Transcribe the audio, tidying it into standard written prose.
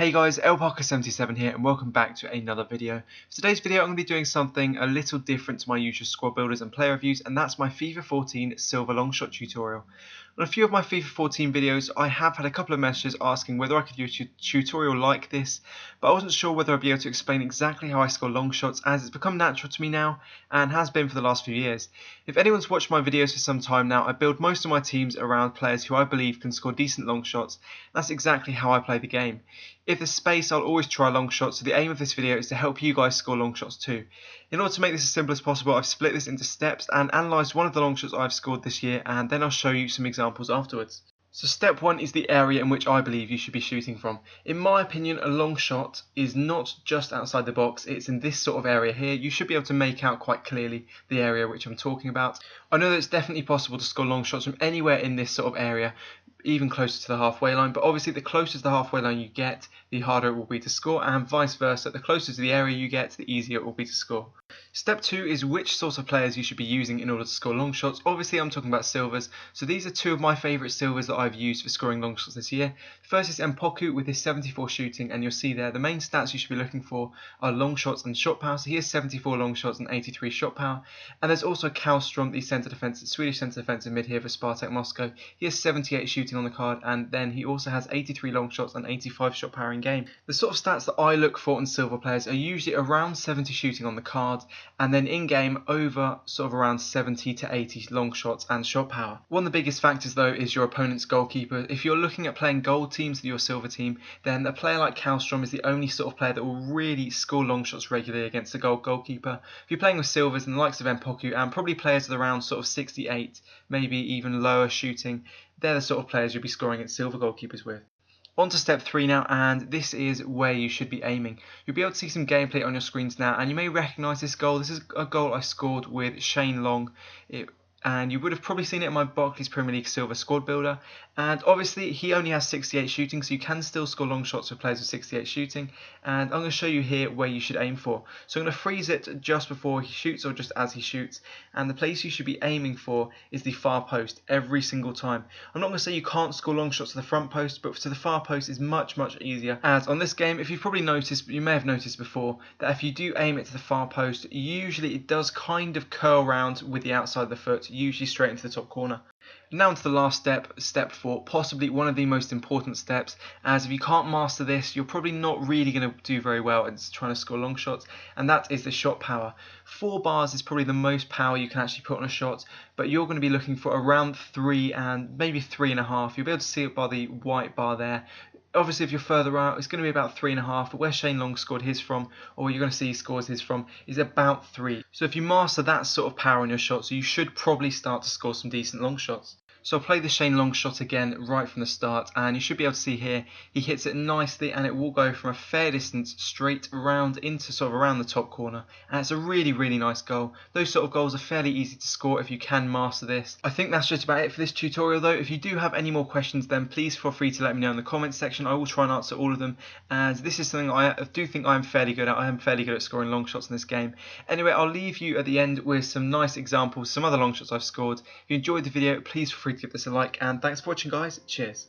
Hey guys, LParker77 here and welcome back to another video. For today's video I'm going to be doing something a little different to my usual squad builders and player reviews, and that's my FIFA 14 Silver Longshot tutorial. On a few of my FIFA 14 videos I have had a couple of messages asking whether I could do a tutorial like this, but I wasn't sure whether I'd be able to explain exactly how I score long shots, as it's become natural to me now and has been for the last few years. If anyone's watched my videos for some time now, I build most of my teams around players who I believe can score decent long shots. That's exactly how I play the game. If there's space, I'll always try long shots, so the aim of this video is to help you guys score long shots too. In order to make this as simple as possible, I've split this into steps and analysed one of the long shots I've scored this year, and then I'll show you some examples afterwards. So step 1 is the area in which I believe you should be shooting from. In my opinion, a long shot is not just outside the box, it's in this sort of area here. You should be able to make out quite clearly the area which I'm talking about. I know that it's definitely possible to score long shots from anywhere in this sort of area, even closer to the halfway line, but obviously the closer to the halfway line you get, the harder it will be to score, and vice versa. The closer to the area you get, the easier it will be to score. Step 2 is which sort of players you should be using in order to score long shots. Obviously I'm talking about silvers, so these are two of my favourite silvers that I've used for scoring long shots this year. First is Mpoku with his 74 shooting, and you'll see there the main stats you should be looking for are long shots and shot power. So he has 74 long shots and 83 shot power. And there's also Kallstrom, the Swedish centre defensive mid here for Spartak Moscow. He has 78 shooting on the card, and then he also has 83 long shots and 85 shot power in game. The sort of stats that I look for in silver players are usually around 70 shooting on the card, and then in game over sort of around 70 to 80 long shots and shot power. One of the biggest factors though is your opponent's goalkeeper. If you're looking at playing gold teams with your silver team, then a player like Kallstrom is the only sort of player that will really score long shots regularly against a goalkeeper. If you're playing with silvers and the likes of Mpoku and probably players with around sort of 68, maybe even lower shooting, they're the sort of players you'll be scoring against silver goalkeepers with. On to step 3 now, and this is where you should be aiming. You'll be able to see some gameplay on your screens now, and you may recognise this goal. This is a goal I scored with Shane Long, and you would have probably seen it in my Barclays Premier League Silver Squad Builder. And obviously he only has 68 shooting, so you can still score long shots with players with 68 shooting. And I'm going to show you here where you should aim for. So I'm going to freeze it just before he shoots or just as he shoots. And the place you should be aiming for is the far post every single time. I'm not going to say you can't score long shots to the front post, but to the far post is much easier. As on this game, if you've probably noticed, you may have noticed before, that if you do aim it to the far post, usually it does kind of curl round with the outside of the foot, usually straight into the top corner. Now onto the last step, step 4, possibly one of the most important steps, as if you can't master this, you're probably not really going to do very well in trying to score long shots, and that is the shot power. 4 bars is probably the most power you can actually put on a shot, but you're going to be looking for around 3 and maybe 3.5. You'll be able to see it by the white bar there. Obviously if you're further out it's going to be about 3.5, but where Shane Long scored his from, or where you're going to see he scores his from, is about 3. So if you master that sort of power on your shots, you should probably start to score some decent long shots. So I'll play the Shane Long shot again right from the start, and you should be able to see here he hits it nicely, and it will go from a fair distance straight around into sort of around the top corner, and it's a really nice goal. Those sort of goals are fairly easy to score if you can master this. I think that's just about it for this tutorial though. If you do have any more questions, then please feel free to let me know in the comments section. I will try and answer all of them, as this is something I do think I am fairly good at. I am fairly good at scoring long shots in this game. Anyway, I'll leave you at the end with some nice examples, some other long shots I've scored. If you enjoyed the video, please feel free to give this a like, and thanks for watching guys. Cheers.